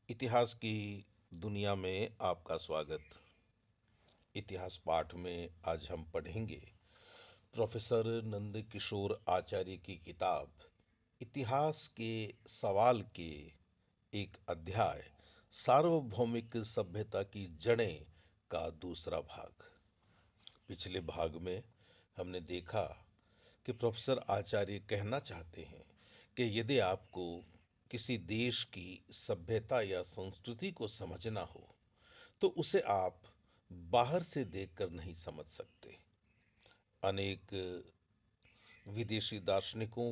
इतिहास की दुनिया में आपका स्वागत। इतिहास पाठ में आज हम पढ़ेंगे प्रोफेसर नंद किशोर आचार्य की किताब इतिहास के सवाल के एक अध्याय सार्वभौमिक सभ्यता की जड़ें का दूसरा भाग। पिछले भाग में हमने देखा कि प्रोफेसर आचार्य कहना चाहते हैं कि यदि आपको किसी देश की सभ्यता या संस्कृति को समझना हो तो उसे आप बाहर से देखकर नहीं समझ सकते। अनेक विदेशी दार्शनिकों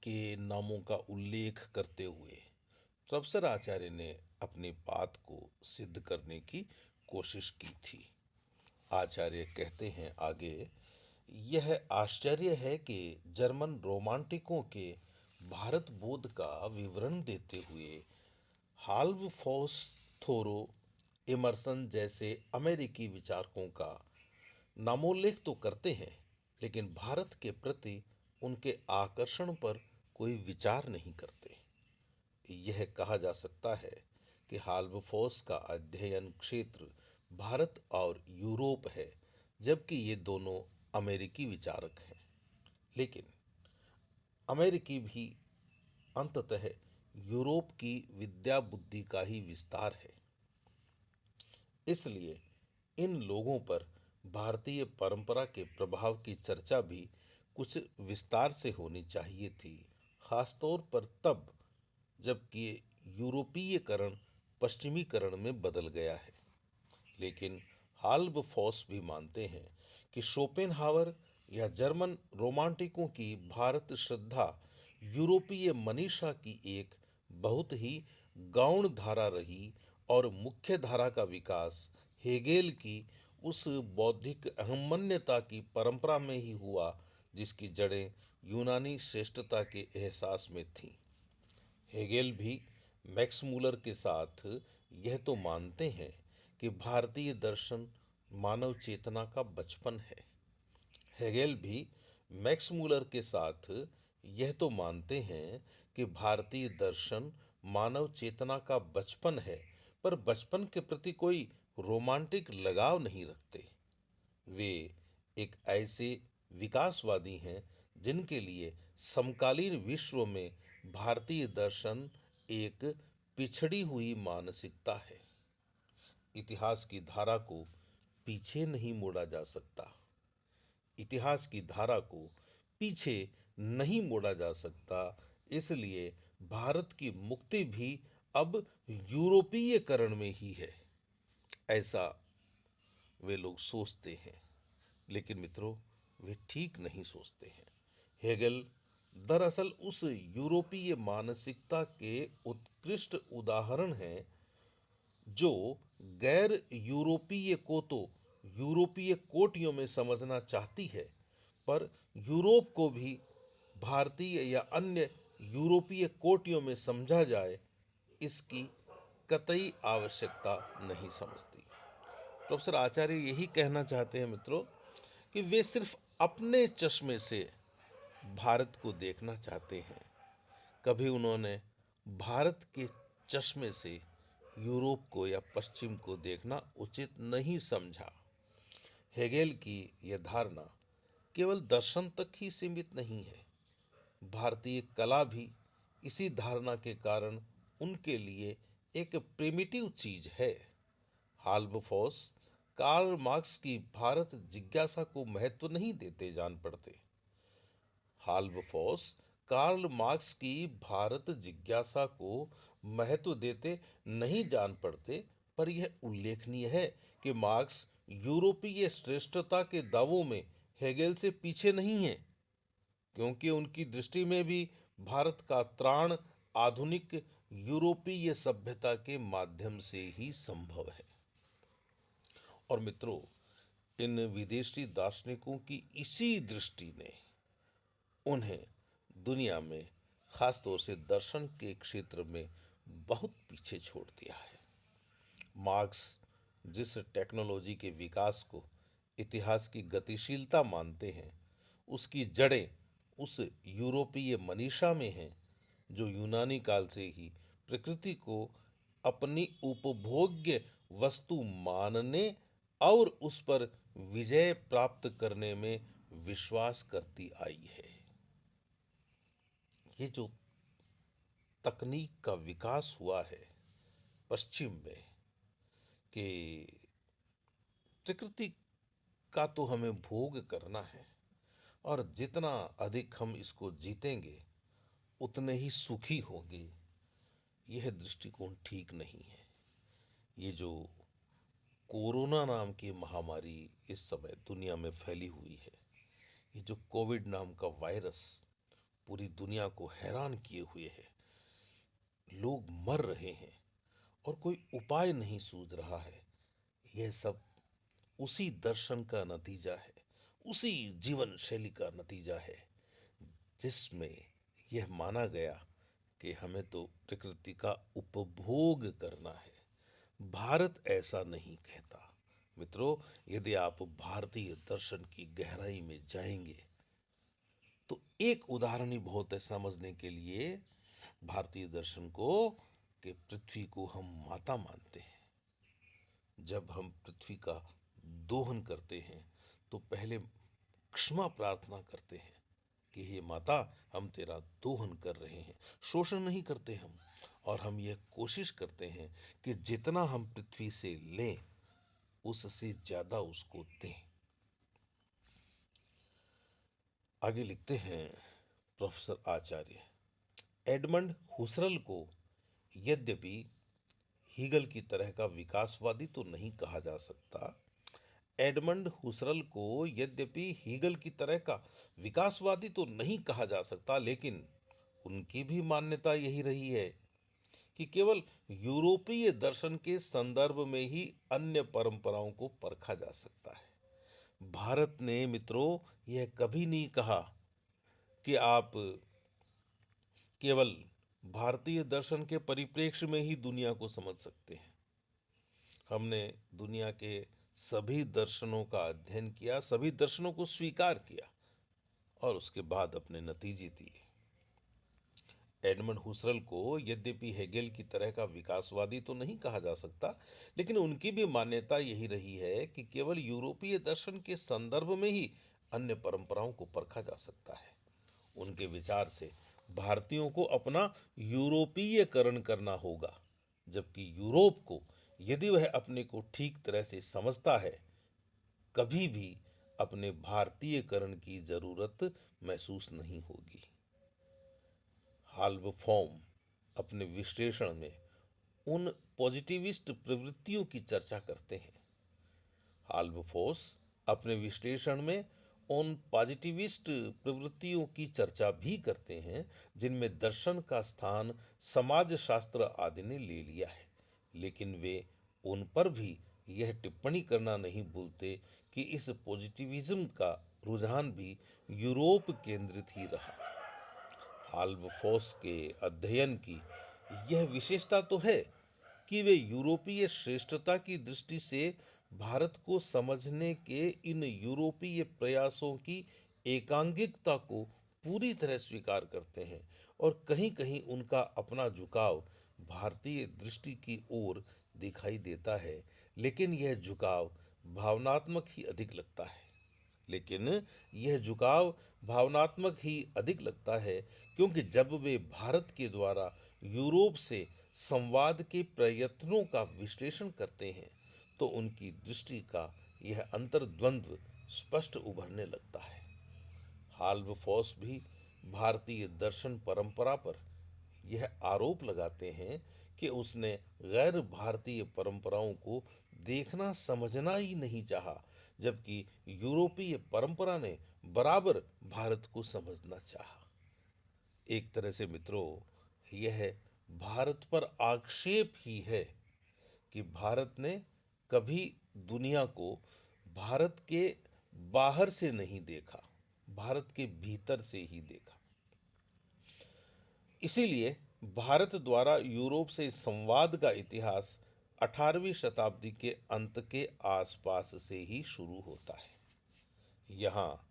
के नामों का उल्लेख करते हुए प्रोफेसर आचार्य ने अपनी बात को सिद्ध करने की कोशिश की थी। आचार्य कहते हैं आगे, यह आश्चर्य है कि जर्मन रोमांटिकों के भारत बोध का विवरण देते हुए हाल्वफॉस, थोरो, इमर्सन जैसे अमेरिकी विचारकों का नामोल्लेख तो करते हैं, लेकिन भारत के प्रति उनके आकर्षण पर कोई विचार नहीं करते। यह कहा जा सकता है कि हाल्वफॉस का अध्ययन क्षेत्र भारत और यूरोप है, जबकि ये दोनों अमेरिकी विचारक हैं। लेकिन अमेरिकी भी अंततः यूरोप की विद्या बुद्धि का ही विस्तार है। इसलिए इन लोगों पर भारतीय परंपरा के प्रभाव की चर्चा भी कुछ विस्तार से होनी चाहिए थी, खासतौर पर तब जबकि यूरोपीयकरण पश्चिमीकरण में बदल गया है। लेकिन हाल्बफॉस भी मानते हैं कि शोपेनहावर या जर्मन रोमांटिकों की भारत श्रद्धा यूरोपीय मनीषा की एक बहुत ही गौण धारा रही और मुख्य धारा का विकास हेगेल की उस बौद्धिक अहमन्यता की परंपरा में ही हुआ जिसकी जड़ें यूनानी श्रेष्ठता के एहसास में थीं। हेगेल भी मैक्स मूलर के साथ यह तो मानते हैं कि भारतीय दर्शन मानव चेतना का बचपन है। हेगेल भी मैक्स मूलर के साथ यह तो मानते हैं कि भारतीय दर्शन मानव चेतना का बचपन है, पर बचपन के प्रति कोई रोमांटिक लगाव नहीं रखते। वे एक ऐसे विकासवादी हैं जिनके लिए समकालीन विश्व में भारतीय दर्शन एक पिछड़ी हुई मानसिकता है। इतिहास की धारा को पीछे नहीं मोड़ा जा सकता। इतिहास की धारा को पीछे नहीं मोड़ा जा सकता। इसलिए भारत की मुक्ति भी अब यूरोपीयकरण में ही है, ऐसा वे लोग सोचते हैं। लेकिन मित्रों, वे ठीक नहीं सोचते हैं। हेगल दरअसल उस यूरोपीय मानसिकता के उत्कृष्ट उदाहरण हैं जो गैर यूरोपीय को तो यूरोपीय कोटियों में समझना चाहती है, पर यूरोप को भी भारतीय या अन्य यूरोपीय कोटियों में समझा जाए, इसकी कतई आवश्यकता नहीं समझती। प्रोफेसर आचार्य यही कहना चाहते हैं मित्रों कि वे सिर्फ अपने चश्मे से भारत को देखना चाहते हैं। कभी उन्होंने भारत के चश्मे से यूरोप को या पश्चिम को देखना उचित नहीं समझा। हेगेल की यह धारणा केवल दर्शन तक ही सीमित नहीं है। भारतीय कला भी इसी धारणा के कारण उनके लिए एक प्रिमिटिव चीज है। हाल्बफॉस कार्ल मार्क्स की भारत जिज्ञासा को महत्व नहीं देते जान पड़ते। हाल्बफॉस कार्ल मार्क्स की भारत जिज्ञासा को महत्व देते नहीं जान पड़ते, पर यह उल्लेखनीय है कि मार्क्स यूरोपीय श्रेष्ठता के दावों में हेगेल से पीछे नहीं है, क्योंकि उनकी दृष्टि में भी भारत का त्राण आधुनिक यूरोपीय सभ्यता के माध्यम से ही संभव है। और मित्रों, इन विदेशी दार्शनिकों की इसी दृष्टि ने उन्हें दुनिया में, खासतौर से दर्शन के क्षेत्र में, बहुत पीछे छोड़ दिया है। मार्क्स जिस टेक्नोलॉजी के विकास को इतिहास की गतिशीलता मानते हैं, उसकी जड़ें उस यूरोपीय मनीषा में हैं जो यूनानी काल से ही प्रकृति को अपनी उपभोग्य वस्तु मानने और उस पर विजय प्राप्त करने में विश्वास करती आई है। ये जो तकनीक का विकास हुआ है पश्चिम में, कि प्रकृति का तो हमें भोग करना है और जितना अधिक हम इसको जीतेंगे उतने ही सुखी होंगे, यह दृष्टिकोण ठीक नहीं है। ये जो कोरोना नाम की महामारी इस समय दुनिया में फैली हुई है, ये जो कोविड नाम का वायरस पूरी दुनिया को हैरान किए हुए है, लोग मर रहे हैं और कोई उपाय नहीं सूझ रहा है, यह सब उसी दर्शन का नतीजा है, उसी जीवन शैली का नतीजा है जिसमें यह माना गया कि हमें तो प्रकृति का उपभोग करना है। भारत ऐसा नहीं कहता। मित्रों, यदि आप भारतीय दर्शन की गहराई में जाएंगे तो एक उदाहरण ही बहुत है समझने के लिए भारतीय दर्शन को, कि पृथ्वी को हम माता मानते हैं। जब हम पृथ्वी का दोहन करते हैं तो पहले क्षमा प्रार्थना करते हैं कि हे माता, हम तेरा दोहन कर रहे हैं, शोषण नहीं करते हम, और हम यह कोशिश करते हैं कि जितना हम पृथ्वी से लें उससे ज्यादा उसको दें। आगे लिखते हैं प्रोफेसर आचार्य, एडमंड हुसरल को यद्यपि हीगल की तरह का विकासवादी तो नहीं कहा जा सकता, एडमंड हुसरल को यद्यपि हीगल की तरह का विकासवादी तो नहीं कहा जा सकता, लेकिन उनकी भी मान्यता यही रही है कि केवल यूरोपीय दर्शन के संदर्भ में ही अन्य परंपराओं को परखा जा सकता है। भारत ने मित्रों यह कभी नहीं कहा कि आप केवल भारतीय दर्शन के परिप्रेक्ष्य में ही दुनिया को समझ सकते हैं। हमने दुनिया के सभी दर्शनों का अध्ययन किया, सभी दर्शनों को स्वीकार किया और उसके बाद अपने नतीजे दिए। एडमंड हुसरल को यद्यपि हेगेल की तरह का विकासवादी तो नहीं कहा जा सकता, लेकिन उनकी भी मान्यता यही रही है कि केवल यूरोपीय दर्शन के संदर्भ में ही अन्य परंपराओं को परखा जा सकता है। उनके विचार से भारतीयों को अपना यूरोपीयकरण करना होगा, जबकि यूरोप को यदि वह अपने को ठीक तरह से समझता है, कभी भी अपने भारतीयकरण की जरूरत महसूस नहीं होगी। हाल्बफॉर्म अपने विश्लेषण में उन पॉजिटिविस्ट प्रवृत्तियों की चर्चा करते हैं। हाल्बफोर्स अपने विश्लेषण में उन पॉजिटिविस्ट प्रवृत्तियों की चर्चा भी करते हैं जिनमें दर्शन का स्थान समाजशास्त्र आदि ने ले लिया है, लेकिन वे उन पर भी यह टिप्पणी करना नहीं भूलते कि इस पॉजिटिविज्म का रुझान भी यूरोप केंद्रित ही रहा। हाल्बफोर्स के अध्ययन की यह विशेषता तो है कि वे यूरोपीय श्रेष्ठता की दृष्टि से भारत को समझने के इन यूरोपीय प्रयासों की एकांगिकता को पूरी तरह स्वीकार करते हैं और कहीं कहीं उनका अपना झुकाव भारतीय दृष्टि की ओर दिखाई देता है, लेकिन यह झुकाव भावनात्मक ही अधिक लगता है। लेकिन यह झुकाव भावनात्मक ही अधिक लगता है क्योंकि जब वे भारत के द्वारा यूरोप से संवाद के प्रयत्नों का विश्लेषण करते हैं तो उनकी दृष्टि का यह अंतर्द्वंद्व स्पष्ट उभरने लगता है। हाल्बफॉस भी भारतीय दर्शन परंपरा पर यह आरोप लगाते हैं कि उसने गैर भारतीय परंपराओं को देखना समझना ही नहीं चाहा, जबकि यूरोपीय परंपरा ने बराबर भारत को समझना चाहा। एक तरह से मित्रों, यह भारत पर आक्षेप ही है कि भारत ने कभी दुनिया को भारत के बाहर से नहीं देखा, भारत के भीतर से ही देखा। इसीलिए भारत द्वारा यूरोप से संवाद का इतिहास 18वीं शताब्दी के अंत के आसपास से ही शुरू होता है। यहाँ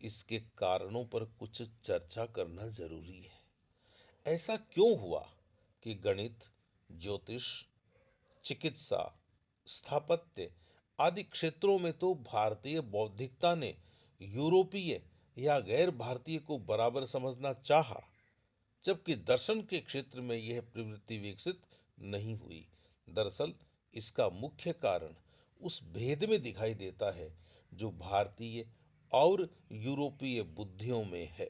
इसके कारणों पर कुछ चर्चा करना जरूरी है। ऐसा क्यों हुआ कि गणित, ज्योतिष चिकित्सा, स्थापत्य आदि क्षेत्रों में तो भारतीय बौद्धिकता ने यूरोपीय या गैर भारतीय को बराबर समझना चाहा, जबकि दर्शन के क्षेत्र में यह प्रवृत्ति विकसित नहीं हुई। दरअसल इसका मुख्य कारण उस भेद में दिखाई देता है जो भारतीय और यूरोपीय बुद्धियों में है।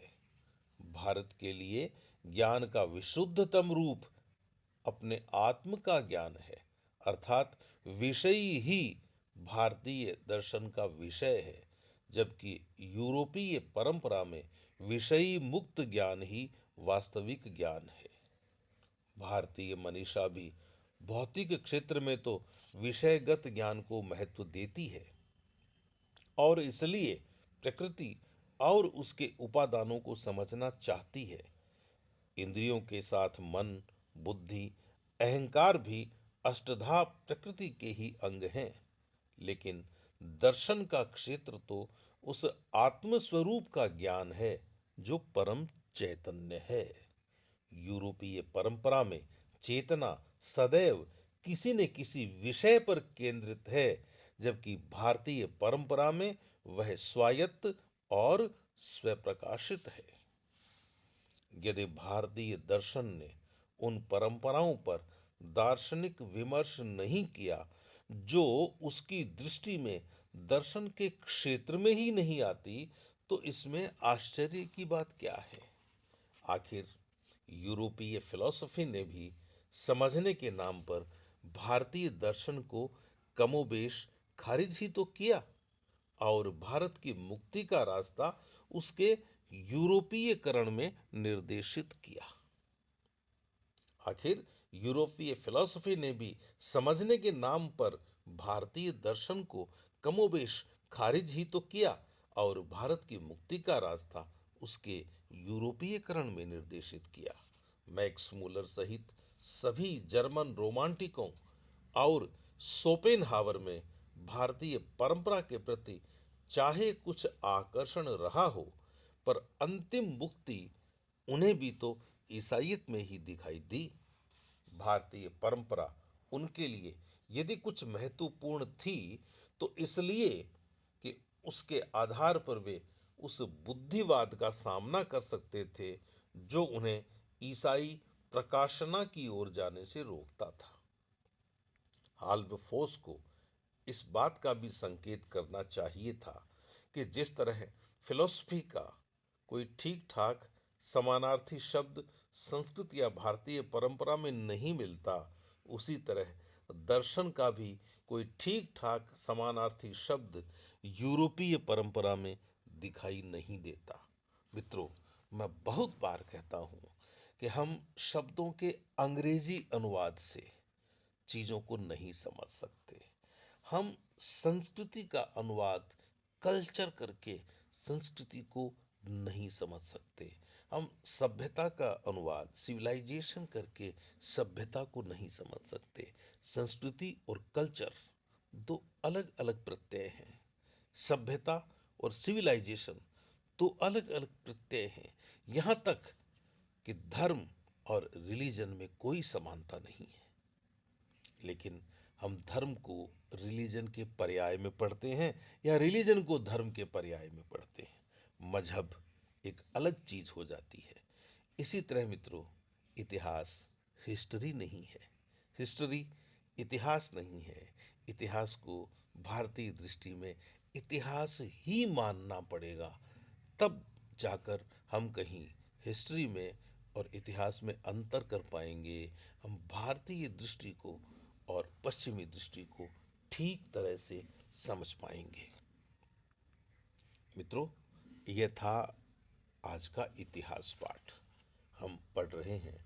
भारत के लिए ज्ञान का विशुद्धतम रूप अपने आत्म का ज्ञान है, अर्थात विषय ही भारतीय दर्शन का विषय है, जबकि यूरोपीय परंपरा में विषयी मुक्त ज्ञान ही वास्तविक ज्ञान है। भारतीय मनीषा भी भौतिक क्षेत्र में तो विषयगत ज्ञान को महत्व देती है और इसलिए प्रकृति और उसके उपादानों को समझना चाहती है। इंद्रियों के साथ मन, बुद्धि, अहंकार भी अष्टधा प्रकृति के ही अंग हैं, लेकिन दर्शन का क्षेत्र तो उस आत्म स्वरूप का ज्ञान है जो परम चैतन्य है। यूरोपीय परंपरा में चेतना सदैव किसी न किसी विषय पर केंद्रित है, जबकि भारतीय परंपरा में वह स्वायत्त और स्वप्रकाशित है। यदि भारतीय दर्शन ने उन परंपराओं पर दार्शनिक विमर्श नहीं किया जो उसकी दृष्टि में दर्शन के क्षेत्र में ही नहीं आती, तो इसमें आश्चर्य की बात क्या है। आखिर यूरोपीय फिलॉसफी ने भी समझने के नाम पर भारतीय दर्शन को कमोबेश खारिज ही तो किया और भारत की मुक्ति का रास्ता उसके यूरोपीयकरण में निर्देशित किया। आखिर यूरोपीय फिलॉसफी ने भी समझने के नाम पर भारतीय दर्शन को कमोबेश खारिज ही तो किया और भारत की मुक्ति का रास्ता उसके यूरोपीयकरण में निर्देशित किया। मैक्स मूलर सहित सभी जर्मन रोमांटिकों और शोपेनहावर में भारतीय परंपरा के प्रति चाहे कुछ आकर्षण रहा हो, पर अंतिम मुक्ति उन्हें भी तो ईसाइयत में ही दिखाई दी। भारतीय परंपरा उनके लिए यदि कुछ महत्वपूर्ण थी तो इसलिए कि उसके आधार पर वे उस बुद्धिवाद का सामना कर सकते थे जो उन्हें ईसाई प्रकाशना की ओर जाने से रोकता था। हाल्बफोस को इस बात का भी संकेत करना चाहिए था कि जिस तरह फिलॉसफी का कोई ठीक ठाक समानार्थी शब्द संस्कृत या भारतीय परंपरा में नहीं मिलता, उसी तरह दर्शन का भी कोई ठीक ठाक समानार्थी शब्द यूरोपीय परंपरा में दिखाई नहीं देता। मित्रों, मैं बहुत बार कहता हूँ कि हम शब्दों के अंग्रेजी अनुवाद से चीज़ों को नहीं समझ सकते। हम संस्कृति का अनुवाद कल्चर करके संस्कृति को नहीं समझ सकते। हम सभ्यता का अनुवाद सिविलाइजेशन करके सभ्यता को नहीं समझ सकते। संस्कृति और कल्चर दो अलग अलग प्रत्यय हैं। सभ्यता और सिविलाइजेशन दो अलग अलग प्रत्यय हैं। यहाँ तक कि धर्म और रिलीजन में कोई समानता नहीं है, लेकिन हम धर्म को रिलीजन के पर्याय में पढ़ते हैं या रिलीजन को धर्म के पर्याय में पढ़ते हैं। मजहब एक अलग चीज हो जाती है। इसी तरह मित्रों, इतिहास हिस्ट्री नहीं है, हिस्ट्री इतिहास नहीं है। इतिहास को भारतीय दृष्टि में इतिहास ही मानना पड़ेगा, तब जाकर हम कहीं हिस्ट्री में और इतिहास में अंतर कर पाएंगे। हम भारतीय दृष्टि को और पश्चिमी दृष्टि को ठीक तरह से समझ पाएंगे। मित्रों, यह था आज का इतिहास पाठ। हम पढ़ रहे हैं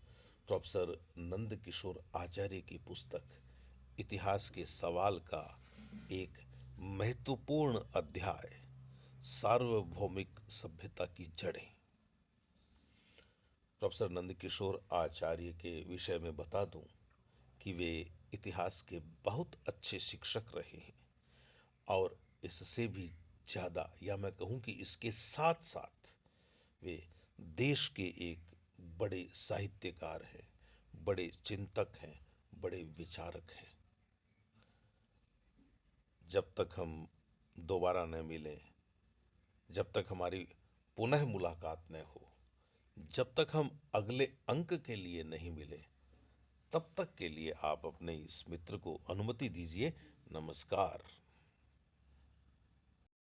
प्रोफेसर नंद किशोर आचार्य की पुस्तक इतिहास के सवाल का एक महत्वपूर्ण अध्याय, सार्वभौमिक सभ्यता की जड़ें। प्रोफेसर नंद किशोर आचार्य के विषय में बता दूं कि वे इतिहास के बहुत अच्छे शिक्षक रहे हैं और इससे भी ज़्यादा, या मैं कहूँ कि इसके साथ साथ वे देश के एक बड़े साहित्यकार हैं, बड़े चिंतक हैं, बड़े विचारक हैं। जब तक हम दोबारा न मिलें, जब तक हमारी पुनः मुलाकात न हो, जब तक हम अगले अंक के लिए नहीं मिले, तब तक के लिए आप अपने इस मित्र को अनुमति दीजिए। नमस्कार।